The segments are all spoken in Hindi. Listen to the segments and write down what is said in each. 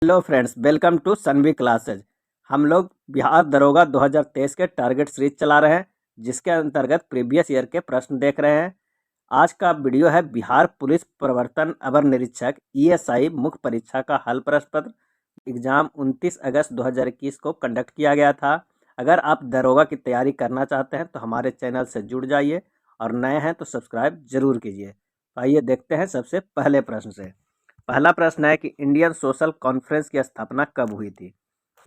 Hello friends, welcome to Sanvi classes. हम लोग बिहार दरोगा 2023 के टारगेट सीरीज चला रहे हैं, जिसके अंतर्गत प्रीवियस ईयर के प्रश्न देख रहे हैं। आज का वीडियो है बिहार पुलिस प्रवर्तन अवर निरीक्षक ईएसआई मुख्य परीक्षा का हल प्रश्न पत्र। एग्जाम 29 अगस्त 2021 को कंडक्ट किया गया था। अगर आप दरोगा की तैयारी करना चाहते हैं तो हमारे चैनल से जुड़ जाइए और नए हैं तो सब्सक्राइब जरूर कीजिए। आइए देखते हैं सबसे पहले प्रश्न से। पहला प्रश्न है कि इंडियन सोशल कॉन्फ्रेंस की स्थापना कब हुई थी।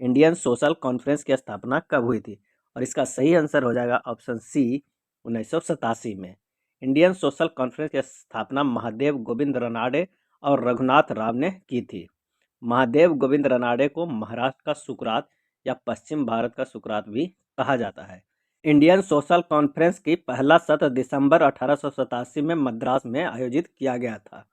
इंडियन सोशल कॉन्फ्रेंस की स्थापना कब हुई थी, और इसका सही आंसर हो जाएगा ऑप्शन सी 1987 में। इंडियन सोशल कॉन्फ्रेंस की स्थापना महादेव गोविंद रनाडे और रघुनाथ राव ने की थी। महादेव गोविंद रनाडे को महाराष्ट्र का सुकरात या पश्चिम भारत का सुकरात भी कहा जाता है। इंडियन सोशल कॉन्फ्रेंस की पहला सत्र दिसंबर 1887 में मद्रास में आयोजित किया गया था।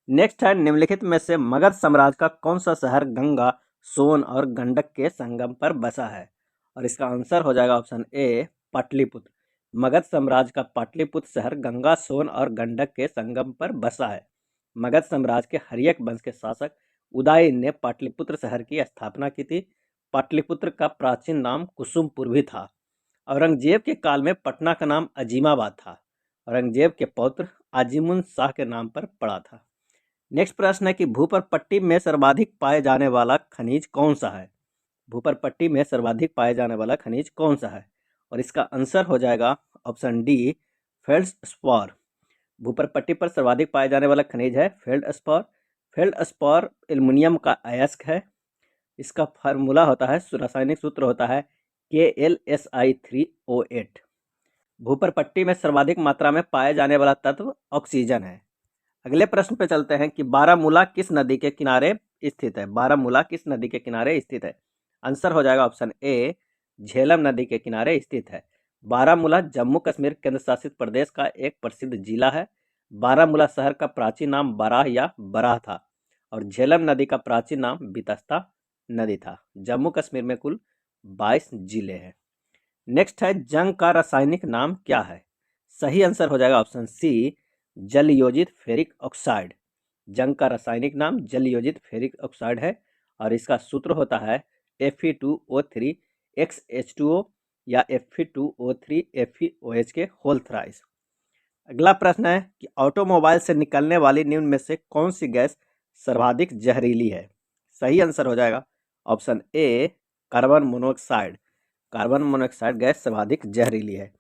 नेक्स्ट है, निम्नलिखित में से मगध साम्राज्य का कौन सा शहर गंगा, सोन और गंडक के संगम पर बसा है, और इसका आंसर हो जाएगा ऑप्शन ए पाटलिपुत्र। मगध साम्राज्य का पाटलिपुत्र शहर गंगा, सोन और गंडक के संगम पर बसा है। मगध साम्राज्य के हर्यक वंश के शासक उदयन ने पाटलिपुत्र शहर की स्थापना की थी। पाटलिपुत्र का प्राचीन नाम कुसुमपुर भी था। औरंगजेब के काल में पटना का नाम अजीमाबाद था। औरंगजेब के पौत्र आजिमुन शाह के नाम पर पड़ा था। नेक्स्ट प्रश्न है कि भूपर पट्टी में सर्वाधिक पाए जाने वाला खनिज कौन सा है। भूपर पट्टी में सर्वाधिक पाए जाने वाला खनिज कौन सा है, और इसका आंसर हो जाएगा ऑप्शन डी फेल्डस्पार। भूपर पट्टी पर सर्वाधिक पाए जाने वाला खनिज है फेल्डस्पार। फेल्डस्पार एल्युमिनियम का अयस्क है। इसका फार्मूला होता है, रासायनिक सूत्र होता है KLSI3O8। भूपर पट्टी में सर्वाधिक मात्रा में पाए जाने वाला तत्व ऑक्सीजन है। अगले प्रश्न पे चलते हैं कि बारामूला किस नदी के किनारे स्थित है। बारामूला किस नदी के किनारे स्थित है, आंसर हो जाएगा ऑप्शन ए झेलम नदी के किनारे स्थित है। बारामूला जम्मू कश्मीर केंद्र शासित प्रदेश का एक प्रसिद्ध जिला है। बारामूला शहर का प्राचीन नाम बराह या बराह था, और झेलम नदी का प्राचीन नाम बितस्ता नदी था। जम्मू कश्मीर में कुल 22 जिले हैं। नेक्स्ट है, जंग का रासायनिक नाम क्या है। सही आंसर हो जाएगा ऑप्शन सी जल योजित फेरिक ऑक्साइड। जंग का रासायनिक नाम जल योजित फेरिक ऑक्साइड है, और इसका सूत्र होता है Fe2O3 XH2O या Fe2O3 FeOH के होल थ्राइस। अगला प्रश्न है कि ऑटोमोबाइल से निकलने वाली निम्न में से कौन सी गैस सर्वाधिक जहरीली है। सही आंसर हो जाएगा ऑप्शन ए carbon monoxide. Carbon monoxide gas सर्वाधिक जहरीली है।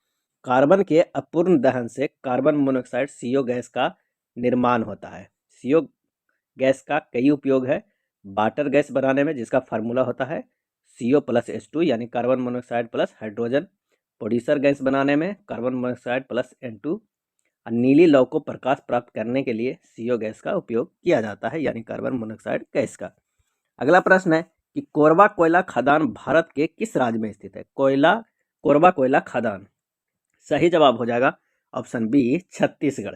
कार्बन के अपूर्ण दहन से कार्बन मोनोऑक्साइड CO गैस का निर्माण होता है। CO गैस का कई उपयोग है। वाटर गैस बनाने में, जिसका फार्मूला होता है CO+H2 यानी carbon monoxide plus hydrogen. Producer gas बनाने में कार्बन मोनोऑक्साइड प्लस N2। और नीली लौ को प्रकाश प्राप्त करने के लिए CO गैस का उपयोग किया जाता है, यानी कार्बन मोनोऑक्साइड गैस का। अगला प्रश्न है कि कोरबा कोयला खदान भारत के किस राज्य में स्थित है। कोरबा कोयला खदान, सही जवाब हो जाएगा ऑप्शन बी छत्तीसगढ़।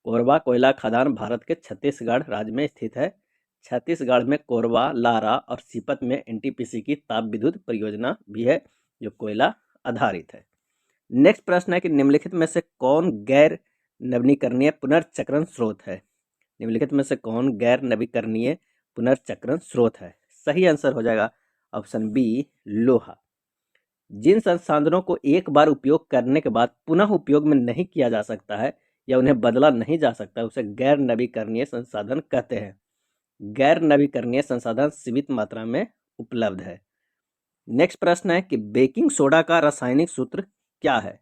कोरबा कोयला खदान भारत के छत्तीसगढ़ राज्य में स्थित है। छत्तीसगढ़ में कोरबा, लारा और सीपत में NTPC की ताप विद्युत परियोजना भी है, जो कोयला आधारित है। नेक्स्ट प्रश्न है कि निम्नलिखित में से कौन गैर नवीकरणीय पुनर्चक्रण स्रोत है। निम्नलिखित में से कौन गैर नवीकरणीय पुनर्चक्रण स्रोत है। सही आंसर हो जाएगा ऑप्शन बी लोहा। जिन संसाधनों को एक बार उपयोग करने के बाद पुनः उपयोग में नहीं किया जा सकता है या उन्हें बदला नहीं जा सकता, उसे गैर नवीकरणीय संसाधन कहते हैं। गैर नवीकरणीय संसाधन सीमित मात्रा में उपलब्ध है। नेक्स्ट प्रश्न है कि बेकिंग सोडा का रासायनिक सूत्र क्या है।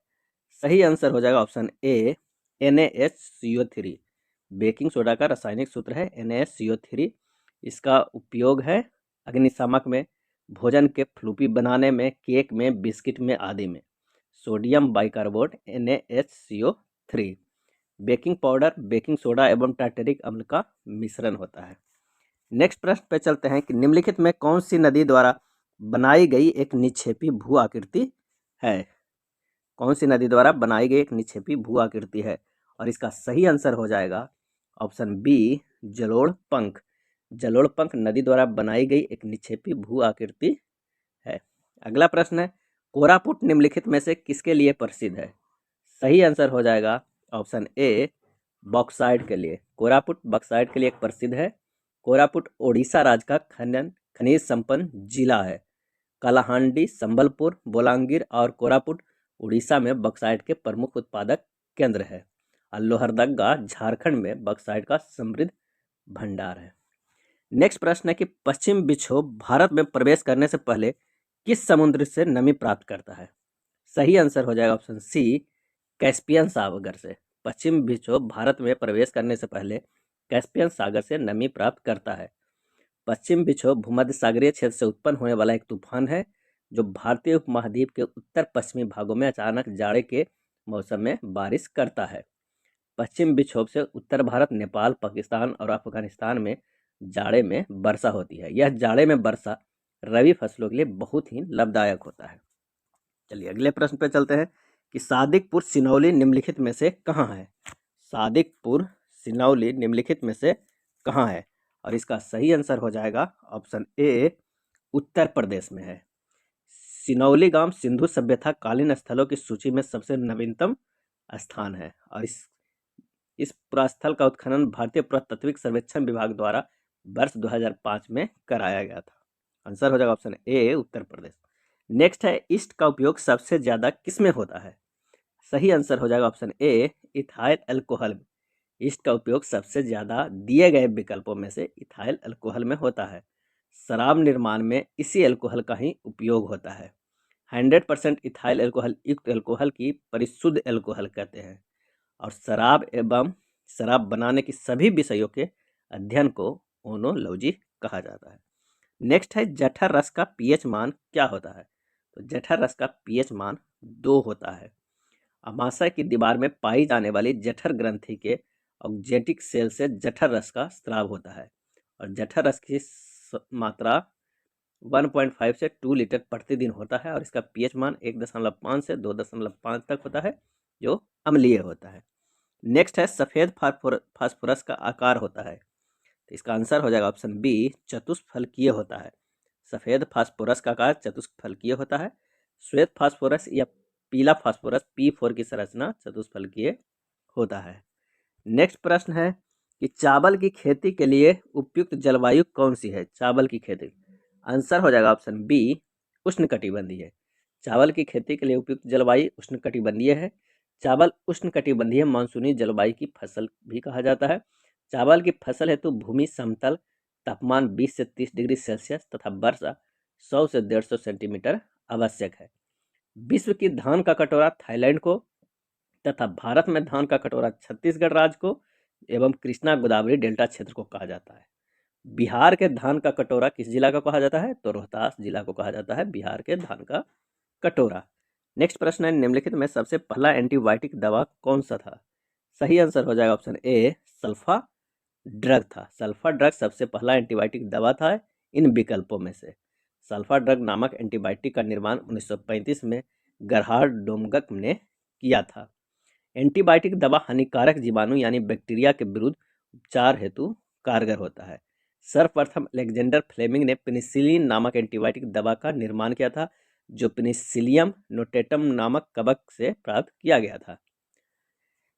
सही आंसर हो जाएगा ऑप्शन ए NaHCO3। बेकिंग सोडा का रासायनिक सूत्र है NaHCO3। इसका उपयोग है अग्निशामक में, भोजन के फ्लूपी बनाने में, केक में, बिस्किट में आदि में। Sodium bicarbonate NaHCO3 baking powder, baking soda एवं टार्टेरिक अम्ल का मिश्रण होता है। नेक्स्ट प्रश्न पे चलते हैं कि निम्नलिखित में कौन सी नदी द्वारा बनाई गई एक निक्षेपी भू आकृति है। कौन सी नदी द्वारा बनाई गई एक निक्षेपी भू आकृति है, और इसका सही आंसर हो जाएगा ऑप्शन बी जलोढ़ पंख। जलोढ़ पंख नदी द्वारा बनाई गई एक निक्षेपी भू आकृति है। अगला प्रश्न है, कोरापुट निम्नलिखित में से किसके लिए प्रसिद्ध है। सही आंसर हो जाएगा ऑप्शन ए बॉक्साइट के लिए। कोरापुट बॉक्साइट के लिए एक प्रसिद्ध है। कोरापुट ओडिशा राज्य का खनिज संपन्न जिला है। कालाहांडी, संबलपुर, बोलांगीर और कोरापुट उड़ीसा में बक्साइट के प्रमुख उत्पादक केंद्र है। और लोहरदगा झारखंड में बक्साइट का समृद्ध भंडार है। नेक्स्ट प्रश्न है कि पश्चिम विक्षोभ भारत में प्रवेश करने से पहले किस समुद्र से नमी प्राप्त करता है? सही आंसर हो जाएगा ऑप्शन सी, कैस्पियन सागर से। पश्चिम विक्षोभ भारत में प्रवेश करने से पहले कैस्पियन सागर से नमी प्राप्त करता है। पश्चिम विक्षोभ भूमध्य सागरीय क्षेत्र से उत्पन्न होने वाला एक तूफान है जो भारतीय उपमहाद्वीप के उत्तर पश्चिमी भागों में अचानक जाड़े के मौसम में बारिश करता है। पश्चिम विक्षोभ से उत्तर भारत, नेपाल, पाकिस्तान और अफगानिस्तान में जाड़े में वर्षा होती है। यह जाड़े में वर्षा रबी फसलों के लिए बहुत ही लाभदायक होता है। चलिए अगले प्रश्न पे चलते हैं कि सादिकपुर सिनौली निम्नलिखित में से कहाँ है? सादिकपुर सिनौली निम्नलिखित में से कहाँ है? और इसका सही आंसर हो जाएगा ऑप्शन ए, उत्तर प्रदेश में है। सिनौली गांव सिंधु सभ्यता कालीन स्थलों की सूची में सबसे नवीनतम स्थान है और इस पुरास्थल का उत्खनन भारतीय पुरातत्विक सर्वेक्षण विभाग द्वारा वर्ष 2005 में कराया गया था। आंसर हो जाएगा ऑप्शन ए, उत्तर प्रदेश। नेक्स्ट है, ईस्ट का उपयोग सबसे ज्यादा किसमें होता है? सही आंसर हो जाएगा ऑप्शन ए, इथाइल अल्कोहल में। ईस्ट का उपयोग सबसे ज्यादा दिए गए विकल्पों में से इथाइल अल्कोहल में होता है। शराब निर्माण में इसी अल्कोहल का ही उपयोग होता है। 100% इथाइल अल्कोहल युक्त अल्कोहल की परिशुद्ध अल्कोहल कहते हैं और शराब एवं शराब बनाने की सभी विषयों के अध्ययन को ओनोलॉजी कहा जाता है। नेक्स्ट है, जठर रस का पीएच मान क्या होता है? तो जठर रस का पीएच मान 2 होता है। अमाशय की दीवार में पाई जाने वाली जठर ग्रंथि के ऑक्जेटिक सेल से जठर रस का स्राव होता है और जठर रस की मात्रा 1.5 से 2 लीटर प्रतिदिन होता है और इसका पीएच मान 1.5 से 2.5 तक होता है जो अम्लीय होता है। नेक्स्ट है, सफेद फास्फोरस का आकार होता है। तो इसका आंसर हो जाएगा ऑप्शन बी, चतुष्फलकीय होता है। सफेद फास्फोरस का आकार चतुष्फलकीय होता है। श्वेत फास्फोरस या पीला फास्फोरस P4 की संरचना चतुष्फलकीय होता है। नेक्स्ट प्रश्न है कि चावल की खेती के लिए उपयुक्त जलवायु कौन सी है? चावल की खेती, आंसर हो जाएगा ऑप्शन बी, उष्णकटिबंधीय। चावल की खेती के लिए उपयुक्त जलवायु उष्णकटिबंधीय है। चावल उष्णकटिबंधीय मानसूनी जलवायु की फसल भी कहा जाता है। चावल की फसल हेतु भूमि समतल, तापमान 20 से 30 डिग्री सेल्सियस तथा वर्षा 100 से 150 सेंटीमीटर आवश्यक है। विश्व की धान का कटोरा थाईलैंड को तथा भारत में धान का कटोरा छत्तीसगढ़ राज्य को एवं कृष्णा गोदावरी डेल्टा क्षेत्र को कहा जाता है। बिहार के धान का कटोरा किस जिला को कहा जाता है? तो रोहतास जिला को कहा जाता है बिहार के धान का कटोरा। नेक्स्ट प्रश्न है, निम्नलिखित में सबसे पहला एंटीबायोटिक दवा कौन सा था? सही आंसर हो जाएगा ऑप्शन ए, सल्फा ड्रग था। सल्फा ड्रग सबसे पहला एंटीबायोटिक दवा था इन विकल्पों में से। सल्फा ड्रग नामक एंटीबायोटिक का निर्माण 1935 में गरहार्ड डोमगक ने किया था। एंटीबायोटिक दवा हानिकारक जीवाणु यानी बैक्टीरिया के विरुद्ध उपचार हेतु कारगर होता है। सर्वप्रथम अलेक्जेंडर फ्लेमिंग ने पेनिसिलिन नामक एंटीबायोटिक दवा का निर्माण किया था जो पेनिसिलियम नोटेटम नामक कवक से प्राप्त किया गया था।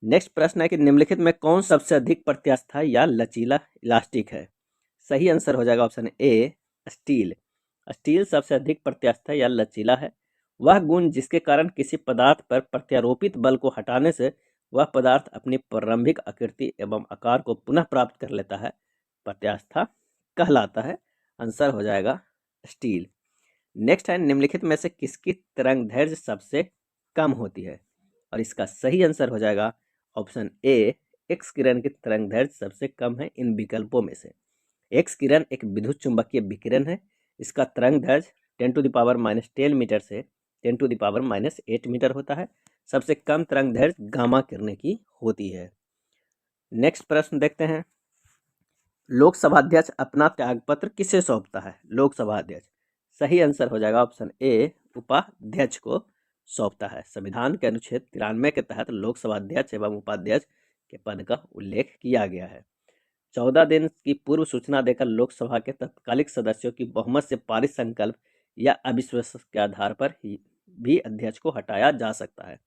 नेक्स्ट प्रश्न है कि निम्नलिखित में कौन सबसे अधिक प्रत्यास्थ या लचीला इलास्टिक है? सही आंसर हो जाएगा ऑप्शन ए, स्टील। स्टील सबसे अधिक प्रत्यास्थ या लचीला है। वह गुण जिसके कारण किसी पदार्थ पर प्रत्यारोपित बल को हटाने से वह पदार्थ अपनी प्रारंभिक आकृति एवं आकार को पुनः प्राप्त कर लेता है, प्रत्यास्थ कहलाता है। आंसर हो जाएगा स्टील। नेक्स्ट है, निम्नलिखित में से किसकी तरंगदैर्घ्य सबसे कम होती है? और इसका सही आंसर हो जाएगा ऑप्शन ए, एक्स किरण की तरंगदैर्घ्य सबसे कम है इन विकल्पों में से। एक्स किरण एक विद्युत चुंबकीय विकिरण है। इसका तरंगदैर्घ्य 10⁻10 मीटर से 10⁻8 मीटर होता है। सबसे कम तरंगदैर्घ्य गामा किरणें की होती है। नेक्स्ट प्रश्न देखते हैं, लोकसभा अध्यक्ष अपना त्यागपत्र किसे सौंपता है? लोकसभा अध्यक्ष, सही आंसर हो जाएगा ऑप्शन ए, उपाध्यक्ष को सौंपता है। संविधान के अनुच्छेद 93 के तहत लोकसभा अध्यक्ष एवं उपाध्यक्ष के पद का उल्लेख किया गया है। 14 दिन की पूर्व सूचना देकर लोकसभा के तत्कालिक सदस्यों की बहुमत से पारित संकल्प या अविश्वास के आधार पर भी अध्यक्ष को हटाया जा सकता है।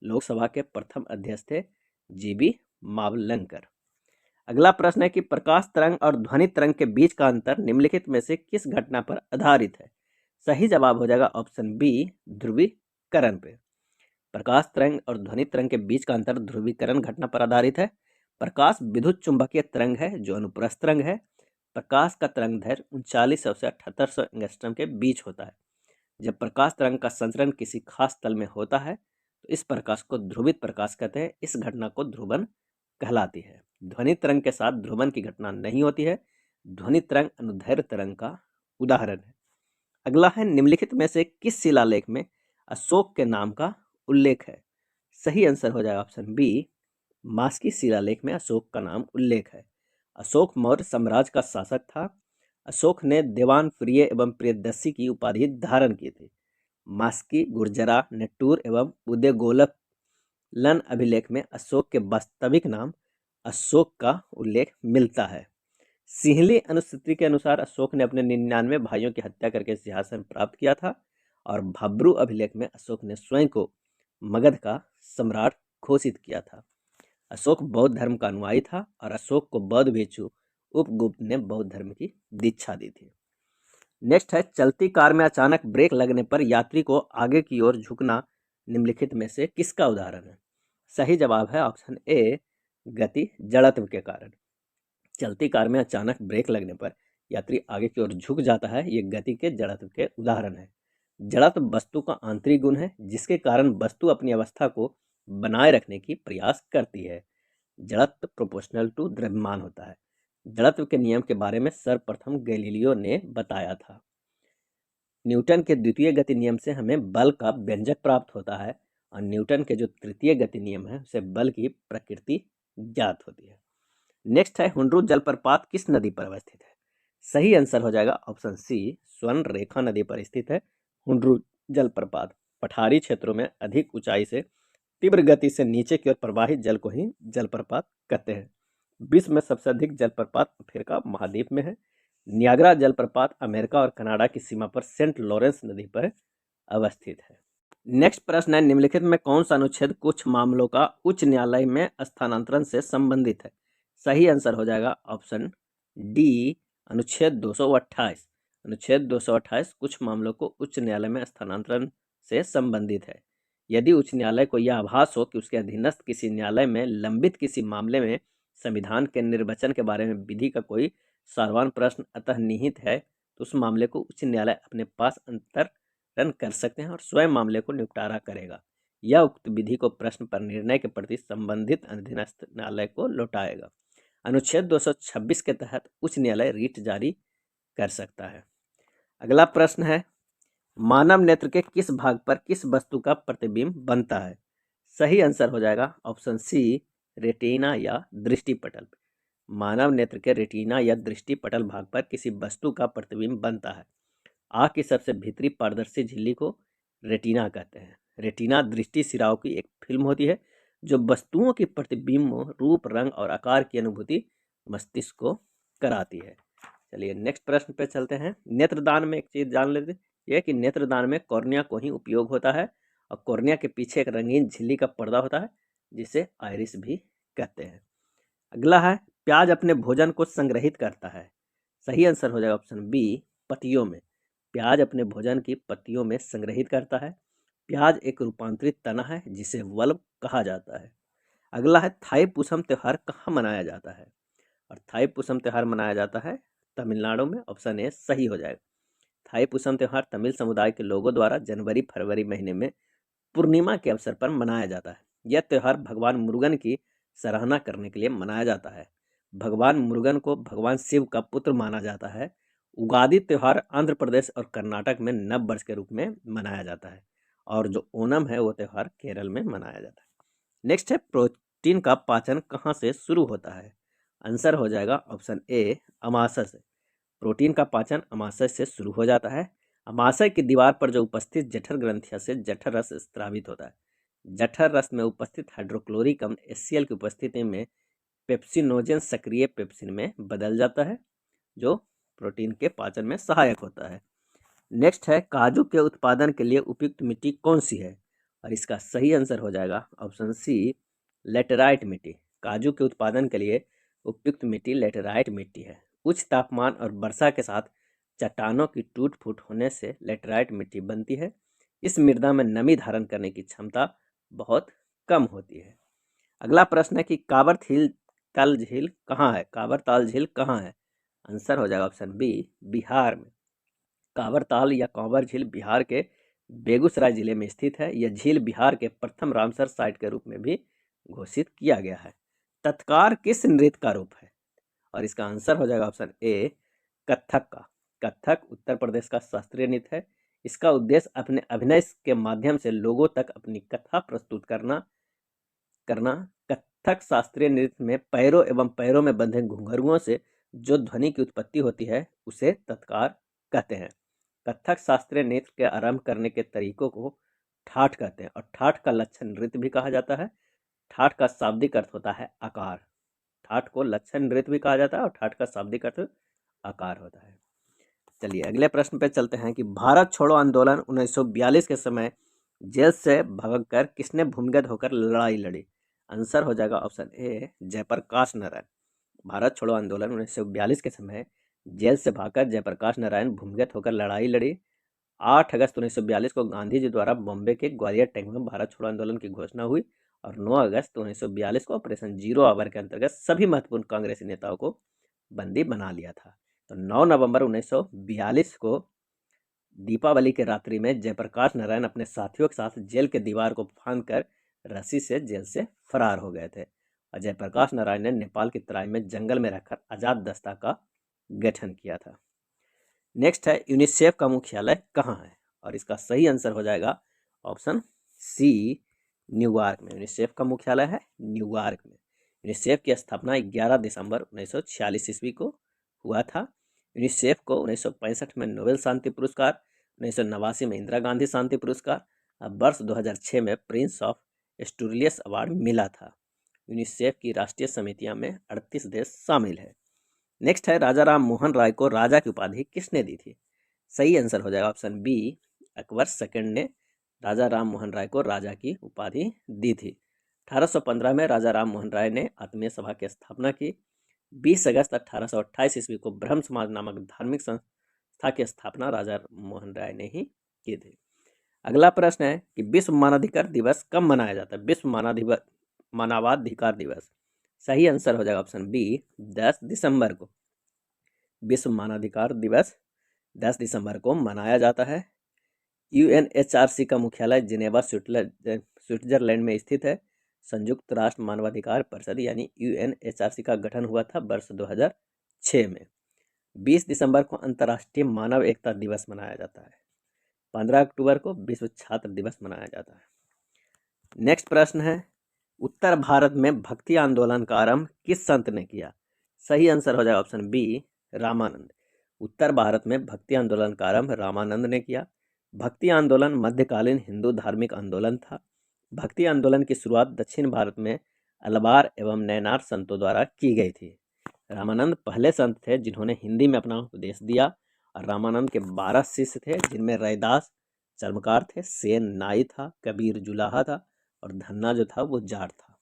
लोकसभा के प्रथम अध्यक्ष थे जीबी मावलंकर। अगला प्रश्न है कि प्रकाश तरंग और ध्वनि तरंग के बीच का अंतर निम्नलिखित में से किस घटना पर आधारित है? सही जवाब हो जाएगा ऑप्शन बी, ध्रुवीकरण पे। प्रकाश तरंग और ध्वनि तरंग के बीच का अंतर ध्रुवीकरण घटना पर आधारित है। प्रकाश विद्युत चुंबकीय तरंग है जो अनुप्रस्थ तरंग है। प्रकाश का तरंग दैर्घ्य 3900 से 7800 एंगस्ट्रॉम के बीच होता है। जब प्रकाश तरंग का संचरण किसी खास तल में होता है तो इस प्रकाश को ध्रुवित प्रकाश कहते हैं। इस घटना को ध्रुवन कहलाती है। ध्वनि तरंग के साथ ध्रुवन की घटना नहीं होती है। ध्वनि तरंग अनुदैर्घ्य तरंग का उदाहरण है। अगला है निम्नलिखित में से किस शिलालेख में अशोक के नाम का उल्लेख है? सही आंसर हो जाएगा ऑप्शन बी, मास्की शिलालेख में अशोक का नाम उल्लेख है। अशोक मौर्य साम्राज्य का शासक था। अशोक ने देवान प्रिय एवं प्रियदर्शी की उपाधि धारण की थी। मास्की, गुर्जरा, नेट्टूर एवं उदयगोलन अभिलेख में अशोक के वास्तविक नाम अशोक का उल्लेख मिलता है। सिंहली अनुसूची के अनुसार अशोक ने अपने 99 भाइयों की हत्या करके सिंहासन प्राप्त किया था और भब्रू अभिलेख में अशोक ने स्वयं को मगध का सम्राट घोषित किया था। अशोक बौद्ध धर्म का अनुयायी था और अशोक को बौद्ध भिक्षु उपगुप्त ने बौद्ध धर्म की दीक्षा दी थी। नेक्स्ट है चलती कार में अचानक ब्रेक लगने पर यात्री को आगे की ओर झुकना निम्नलिखित में से किसका उदाहरण है? सही जवाब है ऑप्शन ए, गति जड़त्व के कारण। चलती कार में अचानक ब्रेक लगने पर यात्री आगे की ओर झुक जाता है। ये गति के जड़त्व के उदाहरण है। जड़त्व वस्तु का आंतरिक गुण है जिसके कारण वस्तु अपनी अवस्था को बनाए रखने की प्रयास करती है। जड़त्व प्रोपोर्शनल टू द्रव्यमान होता है। जड़त्व के नियम के बारे में सर्वप्रथम गैलीलियो ने बताया था। न्यूटन के द्वितीय गति नियम से हमें बल का व्यंजक प्राप्त होता है और न्यूटन के जो तृतीय गति नियम है उसे बल की प्रकृति ज्ञात होती है। नेक्स्ट है हुंड्रू जलप्रपात किस नदी पर अवस्थित है? सही आंसर हो जाएगा ऑप्शन सी, स्वर्ण रेखा नदी पर स्थित है हुंड्रू जलप्रपात। पठारी क्षेत्रों में अधिक ऊंचाई से तीव्र गति से नीचे की ओर प्रवाहित जल को ही जलप्रपात कहते हैं। विश्व में सबसे अधिक जलप्रपात अफ्रीका महाद्वीप में है। नियाग्रा जलप्रपात अमेरिका और कनाडा की सीमा पर सेंट लॉरेंस नदी पर अवस्थित है। नेक्स्ट प्रश्न है निम्नलिखित में कौन सा अनुच्छेद कुछ मामलों का उच्च न्यायालय में स्थानांतरण से संबंधित है? सही आंसर हो जाएगा ऑप्शन डी, अनुच्छेद 228। अनुच्छेद 228 कुछ मामलों को उच्च न्यायालय में स्थानांतरण से संबंधित है। यदि उच्च न्यायालय को यह आभास हो कि उसके अधीनस्थ किसी न्यायालय में लंबित किसी मामले में संविधान के निर्वचन के बारे में विधि का कोई सारवान प्रश्न अतः निहित है तो उस मामले को उच्च न्यायालय अपने पास अंतरण कर सकते हैं और स्वयं मामले को निपटारा करेगा। यह उक्त विधि को प्रश्न पर निर्णय के प्रति संबंधित अधीनस्थ न्यायालय को लौटाएगा। अनुच्छेद 226 के तहत उच्च न्यायालय रीट जारी कर सकता है। अगला प्रश्न है मानव नेत्र के किस भाग पर किस वस्तु का प्रतिबिंब बनता है? सही आंसर हो जाएगा ऑप्शन सी, रेटिना या दृष्टिपटल। मानव नेत्र के रेटिना या दृष्टिपटल भाग पर किसी वस्तु का प्रतिबिंब बनता है। आँख की सबसे भीतरी पारदर्शी झिल्ली को रेटिना कहते हैं। रेटिना दृष्टि सिराओं की एक फिल्म होती है जो वस्तुओं की प्रतिबिंब, रूप, रंग और आकार की अनुभूति मस्तिष्क को कराती है। चलिए नेक्स्ट प्रश्न पे चलते हैं। नेत्रदान में एक चीज जान लेते हैं कि नेत्रदान में कॉर्निया को ही उपयोग होता है और कॉर्निया के पीछे एक रंगीन झिल्ली का पर्दा होता है जिसे आइरिस भी कहते हैं। अगला है प्याज अपने भोजन को संग्रहित करता है। सही आंसर हो जाएगा ऑप्शन बी, पत्तियों में। प्याज अपने भोजन की पत्तियों में संग्रहित करता है। प्याज एक रूपांतरित तना है जिसे वल्ब कहा जाता है। अगला है थाईपुसम त्यौहार कहाँ मनाया जाता है? और थाईपुसम त्यौहार मनाया जाता है तमिलनाडु में। ऑप्शन ए सही हो जाएगा। थाईपुसम त्यौहार तमिल समुदाय के लोगों द्वारा जनवरी फरवरी महीने में पूर्णिमा के अवसर पर मनाया जाता है। यह त्यौहार भगवान मुरुगन की सराहना करने के लिए मनाया जाता है। भगवान मुरुगन को भगवान शिव का पुत्र माना जाता है। उगादि त्यौहार आंध्र प्रदेश और कर्नाटक में नव वर्ष के रूप में मनाया जाता है और जो ओणम है वो त्यौहार केरल में मनाया जाता है। नेक्स्ट है प्रोटीन का पाचन कहाँ से शुरू होता है? आंसर हो जाएगा ऑप्शन ए, अमाशय से। प्रोटीन का पाचन अमाशय से शुरू हो जाता है। अमाशय की दीवार पर जो उपस्थित जठर ग्रंथिया से जठर रस स्रावित होता है। जठर रस में उपस्थित हाइड्रोक्लोरिक अम्ल HCl की उपस्थिति में पेप्सिनोजेन सक्रिय पेप्सिन में बदल जाता है जो प्रोटीन के पाचन में सहायक होता है। नेक्स्ट है काजू के उत्पादन के लिए उपयुक्त मिट्टी कौन सी है? और इसका सही आंसर हो जाएगा ऑप्शन सी, लेटेराइट मिट्टी। काजू के उत्पादन के लिए उपयुक्त मिट्टी लेटेराइट मिट्टी है। उच्च तापमान और वर्षा के साथ चट्टानों की टूट फूट होने से लेटेराइट मिट्टी बनती है। इस मृदा में नमी धारण करने की क्षमता बहुत कम होती है। अगला प्रश्न है कि कांवर ताल झील कहाँ है? कांवर ताल झील कहाँ है? आंसर हो जाएगा ऑप्शन बी, बिहार में। कांवर ताल या कांवर झील बिहार के बेगूसराय जिले में स्थित है। यह झील बिहार के प्रथम रामसर साइट के रूप में भी घोषित किया गया है। तत्कार किस नृत्य का रूप है? और इसका आंसर हो जाएगा ऑप्शन ए, कथक का। कथक उत्तर प्रदेश का शास्त्रीय नृत्य है। इसका उद्देश्य अपने अभिनय के माध्यम से लोगों तक अपनी कथा प्रस्तुत करना। कथक शास्त्रीय नृत्य में पैरों एवं पैरों में बंधे घुंघरुओं से जो ध्वनि की उत्पत्ति होती है उसे तत्कार कहते हैं। कथक शास्त्रीय नृत्य के आरंभ करने के तरीकों को ठाठ कहते हैं और ठाठ का लक्षण नृत्य भी कहा जाता है। ठाठ का शाब्दिक अर्थ होता है आकार। ठाठ को लक्षण नृत्य भी कहा जाता है और ठाठ का शाब्दिक अर्थ आकार होता है। चलिए अगले प्रश्न पे चलते हैं कि भारत छोड़ो आंदोलन 1942 के समय जेल से भागकर किसने भूमिगत होकर लड़ाई लड़ी? आंसर हो जाएगा ऑप्शन ए, जयप्रकाश नारायण। भारत छोड़ो आंदोलन 1942 के समय जेल से भागकर जयप्रकाश नारायण भूमिगत होकर लड़ाई लड़ी। 8 अगस्त 1942 को गांधी जी द्वारा बॉम्बे के ग्वालियर टैंक में भारत छोड़ो आंदोलन की घोषणा हुई और 9 अगस्त 1942 को ऑपरेशन जीरो आवर के अंतर्गत सभी महत्वपूर्ण कांग्रेसी नेताओं को बंदी बना लिया था। तो 9 नवंबर 1942 को दीपावली के रात्रि में जयप्रकाश नारायण अपने साथियों के साथ जेल के दीवार को फांदकर रस्सी से जेल से फरार हो गए थे और जयप्रकाश नारायण ने नेपाल की तराई में जंगल में रहकर आजाद दस्ता का गठन किया था। नेक्स्ट है यूनिसेफ का मुख्यालय कहाँ है? और इसका सही आंसर हो जाएगा ऑप्शन सी, न्यूयॉर्क में। यूनिसेफ का मुख्यालय है न्यूयॉर्क में। यूनिसेफ की स्थापना 11 दिसंबर 1946 ईस्वी को हुआ था। यूनिसेफ को 1965 में नोबेल शांति पुरस्कार, 1989 में इंदिरा गांधी शांति पुरस्कार और वर्ष 2006 में प्रिंस ऑफ एस्टूरियस अवार्ड मिला था। यूनिसेफ की राष्ट्रीय समितियां में 38 देश शामिल है। नेक्स्ट है राजा राम मोहन राय को राजा की उपाधि किसने दी थी? सही आंसर हो जाएगा ऑप्शन बी, अकबर सेकंड ने राजा राम मोहन राय को राजा की उपाधि दी थी। 1815 में राजा राम मोहन राय ने आत्मीय सभा की स्थापना की। 20 अगस्त 1828 ईस्वी को ब्रह्म समाज नामक धार्मिक संस्था की स्थापना राजा मोहन राय ने ही की थी। अगला प्रश्न है कि विश्व मानवाधिकार दिवस कब मनाया जाता है? विश्व मानवाधिकार दिवस। सही आंसर हो जाएगा ऑप्शन बी, 10 दिसंबर को। विश्व मानवाधिकार दिवस 10 दिसंबर को मनाया जाता है। यूएनएचआरसी का मुख्यालय जिनेवा स्विट्जरलैंड में स्थित है। संयुक्त राष्ट्र मानवाधिकार परिषद यानी यूएनएचआरसी का गठन हुआ था वर्ष 2006 में। 20 दिसंबर को अंतर्राष्ट्रीय मानव एकता दिवस मनाया जाता है। 15 अक्टूबर को विश्व छात्र दिवस मनाया जाता है। नेक्स्ट प्रश्न है उत्तर भारत में भक्ति आंदोलन का आरंभ किस संत ने किया? सही आंसर हो जाएगा ऑप्शन बी, रामानंद। उत्तर भारत में भक्ति आंदोलन का आरंभ रामानंद ने किया। भक्ति आंदोलन मध्यकालीन हिंदू धार्मिक आंदोलन था। भक्ति आंदोलन की शुरुआत दक्षिण भारत में अलवार एवं नैनार संतों द्वारा की गई थी। रामानंद पहले संत थे जिन्होंने हिंदी में अपना उपदेश दिया और रामानंद के 12 शिष्य थे जिनमें रैदास चर्मकार थे, सेन नाई था, कबीर जुलाहा था और धन्ना जो था वो जाट था।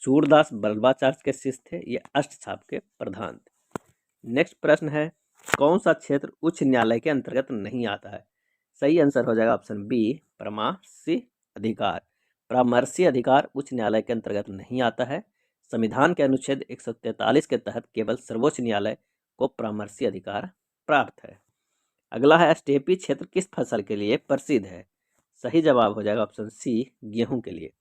सूरदास बल्लभाचार्य के शिष्य थे, ये अष्टछाप के प्रधान थे। नेक्स्ट प्रश्न है कौन सा क्षेत्र उच्च न्यायालय के अंतर्गत नहीं आता है? सही आंसर हो जाएगा ऑप्शन बी, परामर्शी अधिकार। परामर्शी अधिकार उच्च न्यायालय के अंतर्गत नहीं आता है। संविधान के अनुच्छेद 143 के तहत केवल सर्वोच्च न्यायालय को परामर्शी अधिकार प्राप्त है। अगला है स्टेपी क्षेत्र किस फसल के लिए प्रसिद्ध है? सही जवाब हो जाएगा ऑप्शन सी, गेहूं के लिए।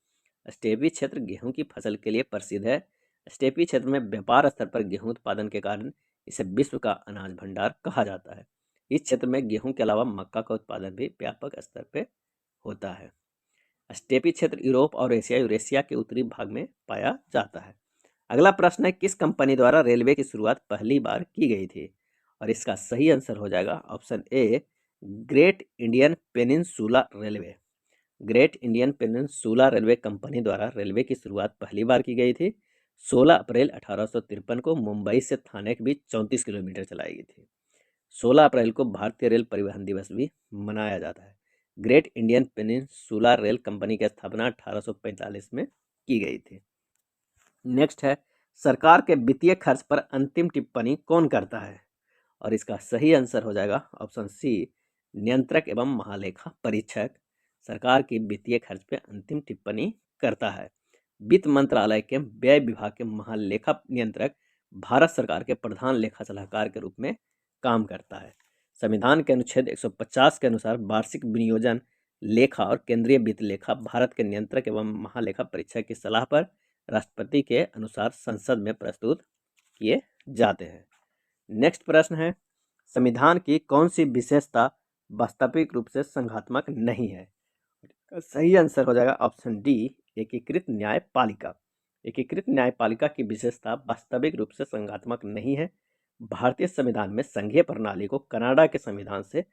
स्टेपी क्षेत्र गेहूं की फसल के लिए प्रसिद्ध है। स्टेपी क्षेत्र में व्यापार स्तर पर गेहूं उत्पादन के कारण इसे विश्व का अनाज भंडार कहा जाता है। इस क्षेत्र में गेहूं के अलावा मक्का का उत्पादन भी व्यापक स्तर पर होता है। स्टेपी क्षेत्र यूरोप और यूरेशिया के उत्तरी भाग में पाया जाता है। अगला प्रश्न है किस कंपनी द्वारा रेलवे की शुरुआत पहली बार की गई थी? और इसका सही आंसर हो जाएगा ऑप्शन ए, great Indian peninsula railway. Great Indian peninsula railway company द्वारा रेलवे की शुरुआत पहली बार की गई थी। 16 अप्रैल 1853 को मुंबई से थाने के बीच 34 किलोमीटर चलाई गई थी। 16 अप्रैल को भारतीय रेल परिवहन दिवस भी मनाया जाता है। Great Indian peninsula rail company की स्थापना 1845 में की गई थी। नेक्स्ट है सरकार के वित्तीय खर्च पर अंतिम टिप्पणी कौन करता है? और इसका सही आंसर हो जाएगा ऑप्शन सी, नियंत्रक एवं महालेखा परीक्षक सरकार की वित्तीय खर्च पर अंतिम टिप्पणी करता है। वित्त मंत्रालय के व्यय विभाग के महालेखा नियंत्रक भारत सरकार के प्रधान लेखा सलाहकार के रूप में काम करता है। संविधान के अनुच्छेद 150 के अनुसार वार्षिक विनियोजन लेखा और केंद्रीय वित्त लेखा भारत के नियंत्रक एवं महालेखा परीक्षक की सलाह पर राष्ट्रपति के अनुसार संसद में प्रस्तुत किए जाते हैं। नेक्स्ट प्रश्न है, संविधान की कौन सी विशेषता वास्तविक रूप से संघात्मक नहीं है? सही आंसर हो जाएगा ऑप्शन डी, एकीकृत न्यायपालिका। एकीकृत न्यायपालिका की विशेषता वास्तविक रूप से संघात्मक नहीं है। भारतीय संविधान में संघीय प्रणाली को कनाडा के संविधान से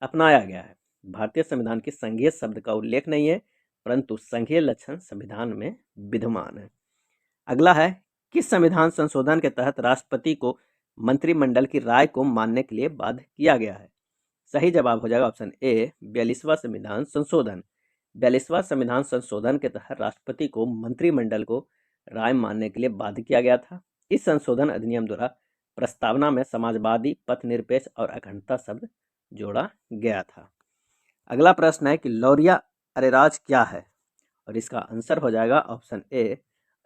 अपनाया गया है। भारतीय संविधान की संघीय शब्द का उल्लेख नहीं है, परंतु संघीय लक्षण संविधान में विद्यमान है। अगला है, किस संविधान संशोधन के तहत राष्ट्रपति को मंत्रिमंडल की राय को मानने के लिए बाध्य किया गया है? सही जवाब हो जाएगा ऑप्शन ए, 42वां संविधान संशोधन। 42वां संविधान संशोधन के तहत राष्ट्रपति को मंत्रिमंडल को राय मानने के लिए बाध्य किया गया था। इस संशोधन अधिनियम द्वारा प्रस्तावना में समाजवादी, पथनिरपेक्ष और अखंडता शब्द जोड़ा गया था। अगला प्रश्न है कि लौरिया अरेराज क्या है? और इसका आंसर हो जाएगा ऑप्शन ए,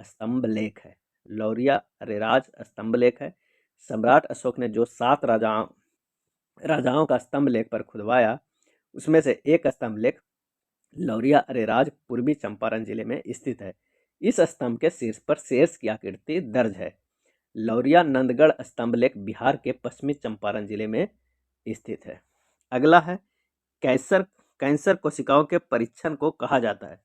स्तंभ लेख है। लौरिया अरेराज स्तंभ लेख है। सम्राट अशोक ने जो 7 राजाओं का स्तंभ लेख पर खुदवाया, उसमें से एक स्तंभ लेख लौरिया अरेराज पूर्वी चंपारण जिले में स्थित है। इस स्तंभ के शीर्ष पर शेष की आकृति दर्ज है। लौरिया नंदगढ़ स्तंभ लेख बिहार के पश्चिमी चंपारण जिले में स्थित है। अगला है, कैंसर कोशिकाओं के परीक्षण को कहा जाता है?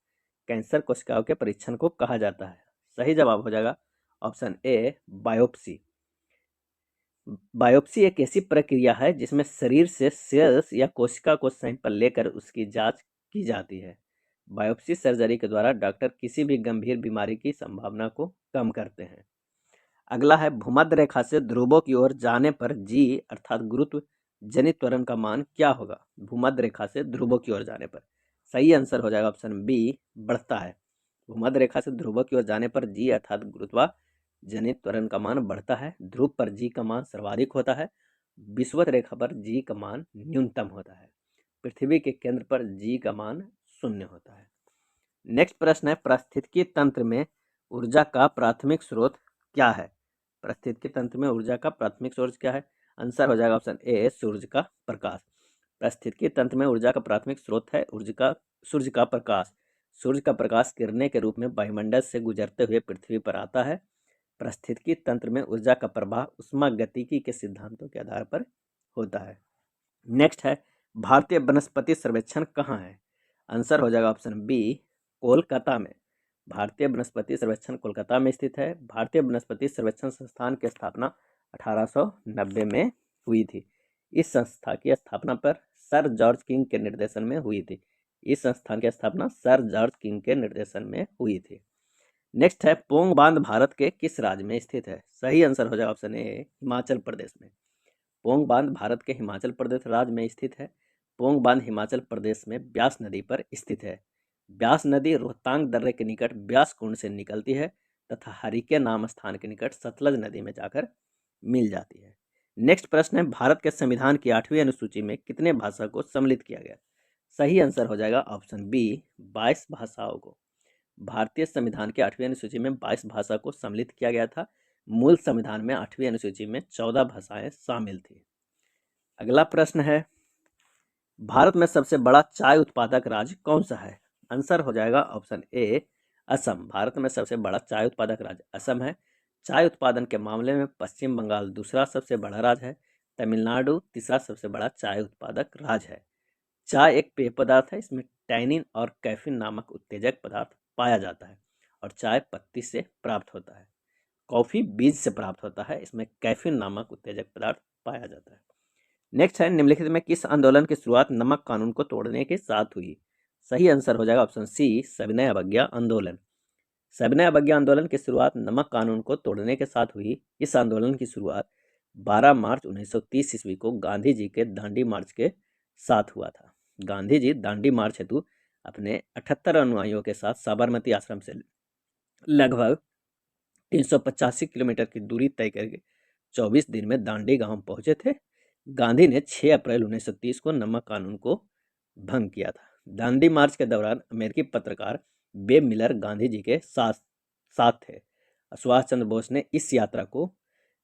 कैंसर कोशिकाओं के परीक्षण को कहा जाता है। सही जवाब हो जाएगा ऑप्शन ए, बायोप्सी। बायोप्सी एक ऐसी प्रक्रिया है जिसमें शरीर से सेल्स या कोशिका को सैंपल लेकर उसकी जांच की जाती है। बायोप्सी सर्जरी के द्वारा डॉक्टर किसी भी गंभीर बीमारी की संभावना को कम करते हैं। अगला है, भूमध्य रेखा से ध्रुवों की ओर जाने पर जी अर्थात गुरुत्व जनित त्वरण का मान क्या होगा? भूमध्य रेखा से ध्रुवों की ओर जाने पर सही आंसर हो जाएगा ऑप्शन बी, बढ़ता है। भूमध्य रेखा से ध्रुवों की ओर जाने पर जी अर्थात गुरुत्वाजनित त्वरण का मान बढ़ता है। ध्रुव पर जी का मान सर्वाधिक होता है, विषुवत रेखा पर जी का मान न्यूनतम होता है, पृथ्वी के केंद्र पर जी का मान 0 होता है। नेक्स्ट प्रश्न है, पारिस्थितिकी तंत्र में ऊर्जा का प्राथमिक स्रोत क्या है? पारिस्थितिकी तंत्र में ऊर्जा का प्राथमिक स्रोत क्या है? आंसर हो जाएगा ऑप्शन ए, सूर्य का प्रकाश। पारिस्थितिकी तंत्र में ऊर्जा का प्राथमिक स्रोत है सूर्य का प्रकाश। सूर्य का प्रकाश किरणें के रूप में वायुमंडल से गुजरते हुए पृथ्वी पर आता है। पारिस्थितिकी तंत्र में ऊर्जा का प्रवाह उष्मागतिकी के सिद्धांतों के आधार पर होता है। नेक्स्ट है, भारतीय वनस्पति सर्वेक्षण कहाँ है? आंसर हो जाएगा ऑप्शन बी, कोलकाता में। भारतीय वनस्पति सर्वेक्षण कोलकाता में स्थित है। भारतीय वनस्पति सर्वेक्षण संस्थान की स्थापना 1890 में हुई थी। इस संस्था की स्थापना पर सर जॉर्ज किंग के निर्देशन में हुई थी। इस संस्थान की स्थापना सर जॉर्ज किंग के निर्देशन में हुई थी। नेक्स्ट है, पोंग बांध भारत के किस राज्य में स्थित है? सही आंसर हो जाएगा ऑप्शन ए, हिमाचल प्रदेश में। पोंग बांध भारत के हिमाचल प्रदेश राज्य में स्थित है। पोंग बांध हिमाचल प्रदेश में ब्यास नदी पर स्थित है। ब्यास नदी रोहतांग दर्रे के निकट ब्यास कुंड से निकलती है तथा हरिके नाम स्थान के निकट सतलज नदी में जाकर मिल जाती है। नेक्स्ट प्रश्न है, भारत के संविधान की 8वीं अनुसूची में कितने भाषा को सम्मिलित किया गया? सही आंसर हो जाएगा ऑप्शन बी, 22 भाषाओं को। भारतीय संविधान के 8वीं अनुसूची में 22 भाषा को सम्मिलित किया गया था। मूल संविधान में 8वीं अनुसूची में 14 भाषाएं शामिल थी। अगला प्रश्न है, भारत में सबसे बड़ा चाय उत्पादक राज्य कौन सा है? आंसर हो जाएगा ऑप्शन ए, असम। भारत में सबसे बड़ा चाय उत्पादक राज्य असम है। चाय उत्पादन के मामले में पश्चिम बंगाल दूसरा सबसे बड़ा राज्य है। तमिलनाडु तीसरा सबसे बड़ा चाय उत्पादक राज्य है। चाय एक पेय पदार्थ है। इसमें टैनिन और कैफीन नामक उत्तेजक पदार्थ पाया जाता है और चाय पत्ती से प्राप्त होता है। कॉफ़ी बीज से प्राप्त होता है। इसमें कैफीन नामक उत्तेजक पदार्थ पाया जाता है। नेक्स्ट है, निम्नलिखित में किस आंदोलन की शुरुआत नमक कानून को तोड़ने के साथ हुई? सही आंसर हो जाएगा ऑप्शन सी, सविनय अवज्ञा आंदोलन। सविनय अवज्ञा आंदोलन की शुरुआत नमक कानून को तोड़ने के साथ हुई। इस आंदोलन की शुरुआत 12 मार्च 1930 ईस्वी को गांधी जी के दांडी मार्च के साथ हुआ था। गांधी जी दांडी मार्च हेतु अपने 78 अनुयायियों के साथ साबरमती आश्रम से लगभग 385 किलोमीटर की दूरी तय करके 24 दिन में दांडी गांव पहुंचे थे। गांधी ने 6 अप्रैल 1930 को नमक कानून को भंग किया था। दांडी मार्च के दौरान अमेरिकी पत्रकार बेब मिलर गांधी जी के साथ साथ थे। सुभाष चंद्र बोस ने इस यात्रा को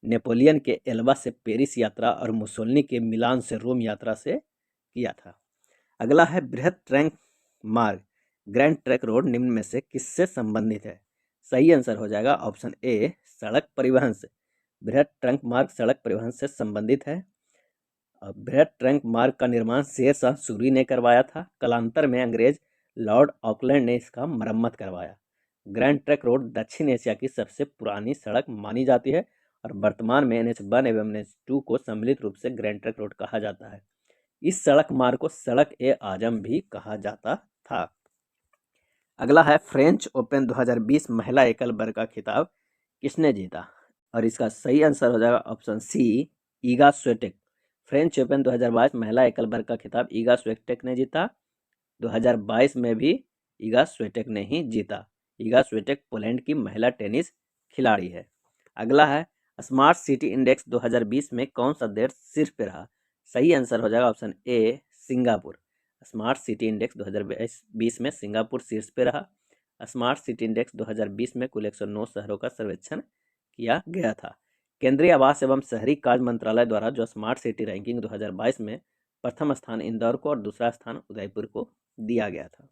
नेपोलियन के एल्बा से पेरिस यात्रा और मुसोलिनी के मिलान से रोम यात्रा से किया था। अगला है बृहद ट्रैंक मार्ग ग्रैंड ट्रैंक रोड निम्न में से किससे संबंधित है? सही आंसर हो जाएगा ऑप्शन ए सड़क परिवहन से। बृहद ट्रंक मार्ग सड़क परिवहन से संबंधित है। बृहद ट्रंक मार्ग का निर्माण शेर शाह सूरी ने करवाया था। कालांतर में अंग्रेज लॉर्ड ऑकलैंड ने इसका मरम्मत करवाया। ग्रैंड ट्रंक रोड दक्षिण एशिया की सबसे पुरानी सड़क मानी जाती है और वर्तमान में NH1 एवं NH2 को सम्मिलित रूप से ग्रैंड ट्रंक रोड कहा जाता है। इस सड़क मार्ग को सड़क ए आजम भी कहा जाता था। अगला है फ्रेंच ओपन 2020 महिला एकल वर्ग का खिताब किसने जीता? और इसका सही आंसर हो जाएगा option C Iga Swiatek. French Open 2022 महिला एकल वर्ग का खिताब ईगा स्विएटेक ने जीता। 2022 में भी ईगा स्विएटेक ने ही जीता। ईगा स्विएटेक पोलैंड की महिला टेनिस खिलाड़ी है। अगला है स्मार्ट सिटी इंडेक्स 2020 में कौन सा देश शीर्ष पे रहा? सही आंसर हो जाएगा ऑप्शन ए सिंगापुर। स्मार्ट सिटी इंडेक्स 2020 में सिंगापुर शीर्ष पे रहा। स्मार्ट सिटी इंडेक्स 2020 में कुल 109 शहरों का सर्वेक्षण किया गया था। केंद्रीय आवास एवं शहरी कार्य मंत्रालय द्वारा जो स्मार्ट सिटी रैंकिंग 2022 में प्रथम स्थान इंदौर को और दूसरा स्थान उदयपुर को दिया गया था।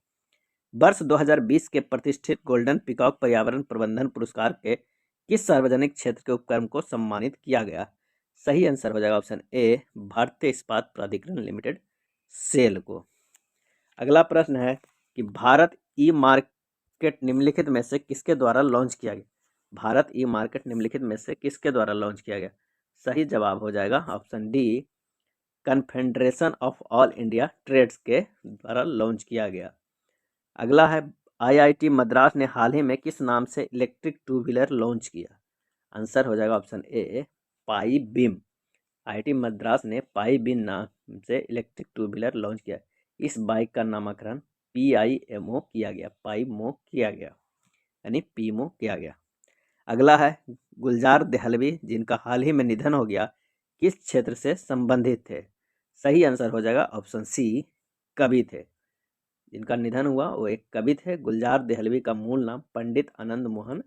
वर्ष 2020 के प्रतिष्ठित गोल्डन पीकॉक पर्यावरण प्रबंधन पुरस्कार के किस सार्वजनिक क्षेत्र के उपक्रम को सम्मानित किया गया? सही आंसर हो जाएगा ऑप्शन ए भारतीय इस्पात प्राधिकरण लिमिटेड सेल को। अगला प्रश्न है कि भारत ई मार्केट निम्नलिखित में से किसके द्वारा लॉन्च किया गया? भारत ई मार्केट निम्नलिखित में से किसके द्वारा लॉन्च किया गया? सही जवाब हो जाएगा option D Confederation of All India Trades के द्वारा लॉन्च किया गया। अगला है IIT मद्रास ने हाल ही में किस नाम से इलेक्ट्रिक टू व्हीलर लॉन्च किया? आंसर हो जाएगा ऑप्शन ए पाई बीम। IIT मद्रास ने पाई बीम नाम से इलेक्ट्रिक टू व्हीलर लॉन्च किया। इस बाइक का नामकरण PIMO किया गया, पाईमो किया गया, यानी पीमो किया गया। अगला है गुलजार देहलवी जिनका हाल ही में निधन हो गया किस क्षेत्र से संबंधित थे? सही आंसर हो जाएगा ऑप्शन सी कवि थे। जिनका निधन हुआ वो एक कवि थे। गुलजार देहलवी का मूल नाम पंडित आनंद मोहन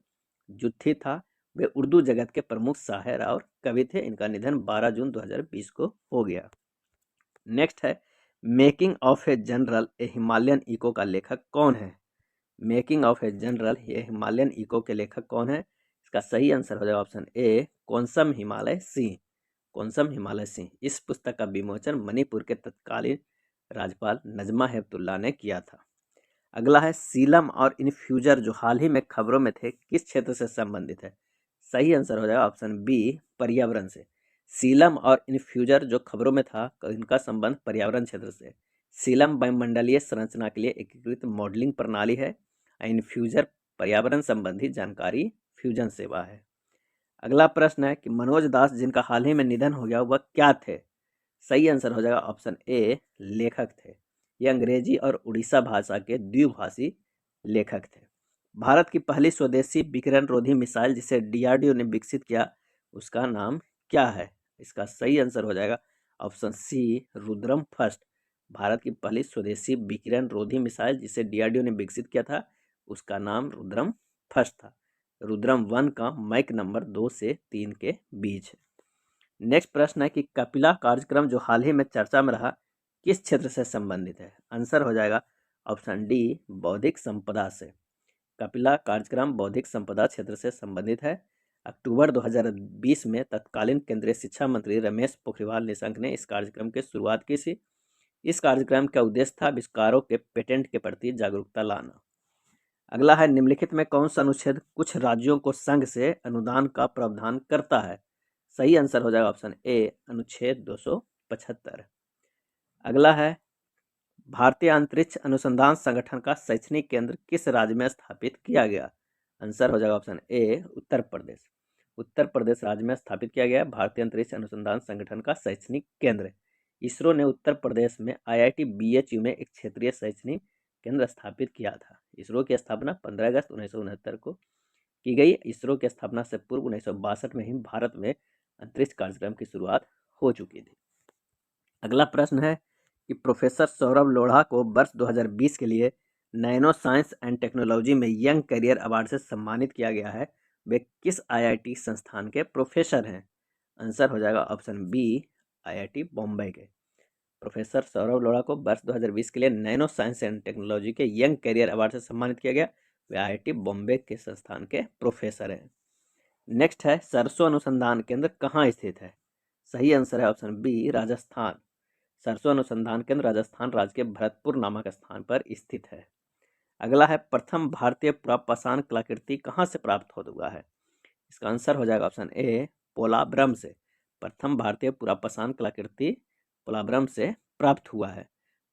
जुत्थी था। वे उर्दू जगत के प्रमुख शायर और कवि थे। इनका निधन 12 जून 2020 को हो गया। नेक्स्ट है making of a general a Himalayan echo का लेखक कौन है? Making of a general a Himalayan echo के लेखक कौन है? इसका सही आंसर हो जाएगा ऑप्शन ए कोनसम हिमालय सिंह। कोनसम हिमालय सिंह। इस पुस्तक का विमोचन मणिपुर के तत्कालीन राज्यपाल नजमा हेपतुल्ला ने किया था। अगला है सीलम और इन्फ्यूजर जो हाल ही में खबरों में थे किस क्षेत्र से संबंधित है? सही आंसर हो जाएगा ऑप्शन बी पर्यावरण से। सीलम और इन्फ्यूजर जो खबरों में था इनका संबंध पर्यावरण क्षेत्र से। सीलम वायुमंडलीय संरचना के लिए एकीकृत मॉडलिंग प्रणाली है। इन्फ्यूजर पर्यावरण संबंधी जानकारी फ्यूजन सेवा है। अगला प्रश्न है कि मनोज दास जिनका हाल ही में निधन हो गया वह क्या थे? सही आंसर हो जाएगा ऑप्शन ए लेखक थे। ये अंग्रेजी और उड़ीसा भाषा के द्विभाषी लेखक थे। भारत की पहली स्वदेशी विकिरण रोधी मिसाइल जिसे DRDO ने विकसित किया उसका नाम क्या है? इसका सही आंसर हो जाएगा option C Rudram first. Bharat की पहली स्वदेशी विकिरण रोधी मिसाइल जिसे DRDO ने विकसित किया था उसका नाम रुद्रम फर्स्ट था। रुद्रम 1 का मैक नंबर 2 से 3 के बीच है। नेक्स्ट प्रश्न है कि कपिला कार्यक्रम जो हाल ही में चर्चा में रहा किस क्षेत्र से संबंधित है? आंसर हो जाएगा ऑप्शन डी बौद्धिक संपदा से। कपिला कार्यक्रम बौद्धिक संपदा क्षेत्र से संबंधित है। अक्टूबर 2020 में तत्कालीन केंद्रीय शिक्षा मंत्री रमेश पोखरियाल निशंक ने इस कार्यक्रम की शुरुआत की थी। इस कार्यक्रम का उद्देश्य था आविष्कारों के पेटेंट के प्रति जागरूकता लाना। अगला है निम्नलिखित में कौन सा अनुच्छेद कुछ राज्यों को संघ से अनुदान का प्रावधान करता है? सही आंसर हो जाएगा ऑप्शन ए अनुच्छेद 275। अगला है भारतीय अंतरिक्ष अनुसंधान संगठन का शैक्षणिक केंद्र किस राज्य में स्थापित किया गया? आंसर हो जाएगा ऑप्शन ए उत्तर प्रदेश। उत्तर प्रदेश राज्य में स्थापित किया गया भारतीय अंतरिक्ष अनुसंधान संगठन का शैक्षणिक केंद्र। इसरो ने उत्तर प्रदेश में IIT BHU में एक क्षेत्रीय शैक्षणिक केंद्र स्थापित किया था। इसरो की स्थापना 15 अगस्त 1969 को की गई। इसरो की स्थापना से पूर्व 1962 में ही भारत में अंतरिक्ष कार्यक्रम की शुरुआत हो चुकी थी। अगला प्रश्न है कि प्रोफेसर सौरभ लोढ़ा को वर्ष 2020 के लिए नैनो साइंस एंड टेक्नोलॉजी में यंग करियर अवार्ड से सम्मानित किया गया है। वे किस आईआईटी संस्थान के प्रोफेसर हैं? आंसर हो जाएगा ऑप्शन बी, आईआईटी बॉम्बे के। प्रोफेसर सौरभ लोढ़ा को वर्ष 2020 के लिए नैनो साइंस एंड टेक्नोलॉजी के यंग करियर अवार्ड से सम्मानित किया गया। वे आईआईटी बॉम्बे के संस्थान के प्रोफेसर हैं। नेक्स्ट है, सरसों अनुसंधान केंद्र कहाँ स्थित है? सही आंसर है ऑप्शन बी, राजस्थान। सरसों अनुसंधान केंद्र राजस्थान राज्य के भरतपुर नामक स्थान पर स्थित है। अगला है, प्रथम भारतीय पुरापाषाण कलाकृति कहाँ से प्राप्त हुआ है? इसका आंसर हो जाएगा ऑप्शन ए, पोलाब्रम से। प्रथम भारतीय पुरापाषाण कलाकृति पोलाब्रम से प्राप्त हुआ है।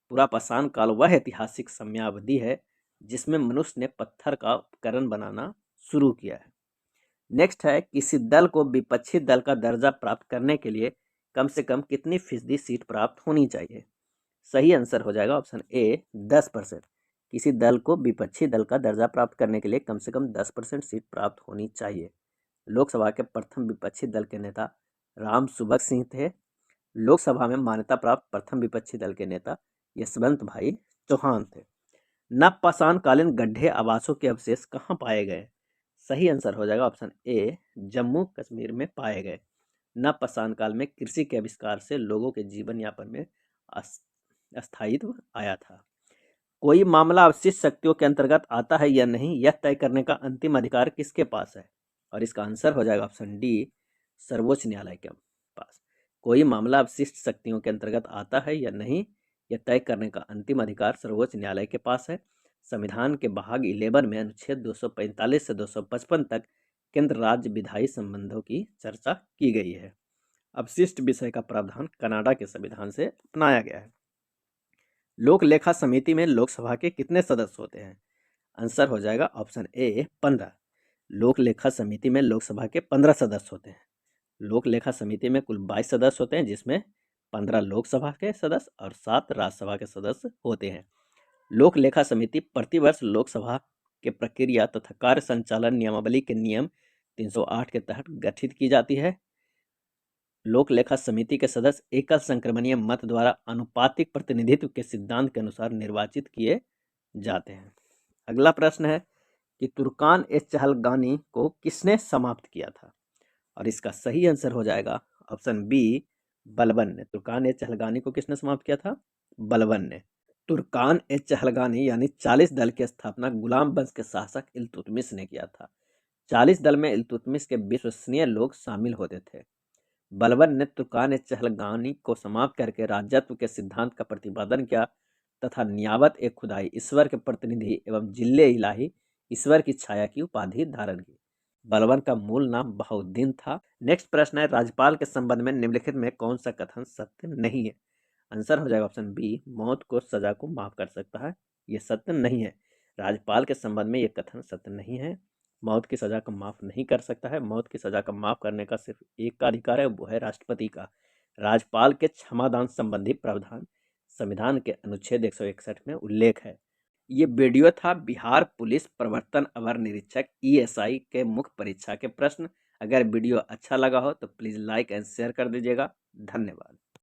पुरापाषाण काल वह ऐतिहासिक समयावधि है जिसमें मनुष्य ने पत्थर का उपकरण बनाना शुरू किया है। नेक्स्ट है, किसी दल को विपक्षी दल का दर्जा प्राप्त करने के लिए कम से कम कितनी फीसदी सीट प्राप्त होनी चाहिए? सही आंसर हो जाएगा ऑप्शन ए, 10%। किसी दल को विपक्षी दल का दर्जा प्राप्त करने के लिए कम से कम 10% सीट प्राप्त होनी चाहिए। लोकसभा के प्रथम विपक्षी दल के नेता राम सुभग सिंह थे। लोकसभा में मान्यता प्राप्त प्रथम विपक्षी दल के नेता यशवंत भाई चौहान थे। नवपाषाण कालीन गड्ढे आवासों के अवशेष कहाँ पाए गए? सही आंसर हो जाएगा ऑप्शन ए, जम्मू कश्मीर में पाए गए। नवपाषाण काल में कृषि के आविष्कार से लोगों के जीवन यापन में स्थायित्व आया था। कोई मामला अवशिष्ट शक्तियों के अंतर्गत आता है या नहीं, यह तय करने का अंतिम अधिकार किसके पास है? और इसका आंसर हो जाएगा ऑप्शन डी, सर्वोच्च न्यायालय के पास। कोई मामला अवशिष्ट शक्तियों के अंतर्गत आता है या नहीं, यह तय करने का अंतिम अधिकार सर्वोच्च न्यायालय के पास है। संविधान के भाग 11 में अनुच्छेद 245 से 255 तक केंद्र राज्य विधायी संबंधों की चर्चा की गई है। अवशिष्ट विषय का प्रावधान कनाडा के संविधान से अपनाया गया है। लोक लेखा समिति में लोकसभा के कितने सदस्य होते हैं? आंसर हो जाएगा ऑप्शन ए, 15। लोक लेखा समिति में लोकसभा के 15 सदस्य होते हैं। लोक लेखा समिति में कुल 22 सदस्य होते हैं, जिसमें 15 लोकसभा के सदस्य और 7 राज्यसभा के सदस्य होते हैं। लोक लेखा समिति प्रतिवर्ष लोकसभा के प्रक्रिया तथा कार्य संचालन नियमावली के नियम 308 के तहत गठित की जाती है। लोक लेखा समिति के सदस्य एकल संक्रमणीय मत द्वारा अनुपातिक प्रतिनिधित्व के सिद्धांत के अनुसार निर्वाचित किए जाते हैं। अगला प्रश्न है कि तुर्कान-ए-चहलगानी को किसने समाप्त किया था? और इसका सही आंसर हो जाएगा ऑप्शन बी, बलबन ने। तुर्कान-ए-चहलगानी को किसने समाप्त किया था? बलबन ने। तुर्कान-ए-चहलगानी यानी 40 दल की स्थापना गुलाम वंश के शासक इल्तुतमिश ने किया था। 40 दल में इल्तुतमिश के विश्वसनीय लोग शामिल होते थे। बलबन ने तुर्कान-ए-चहलगानी को समाप्त करके राज्यत्व के सिद्धांत का प्रतिपादन किया तथा नियाबत-ए-खुदाई, ईश्वर के प्रतिनिधि एवं जिल्ले-इलाही, ईश्वर की छाया की उपाधि धारण की। बलबन का मूल नाम बहाउद्दीन था। नेक्स्ट प्रश्न है, राज्यपाल के संबंध में निम्नलिखित में कौन सा कथन सत्य नहीं है? आंसर हो जाएगा ऑप्शन बी, मौत को सजा को माफ कर सकता है। ये सत्य नहीं है। राज्यपाल के संबंध में ये कथन सत्य नहीं है। मौत की सजा को माफ नहीं कर सकता है। मौत की सजा को माफ करने का सिर्फ एक का अधिकार है, वो है राष्ट्रपति का। राज्यपाल के क्षमादान संबंधी प्रावधान संविधान के अनुच्छेद 161 में उल्लेख है। ये वीडियो था बिहार पुलिस प्रवर्तन अवर निरीक्षक ESI के मुख्य परीक्षा के प्रश्न। अगर वीडियो अच्छा लगा हो तो प्लीज़ लाइक एंड शेयर कर दीजिएगा। धन्यवाद।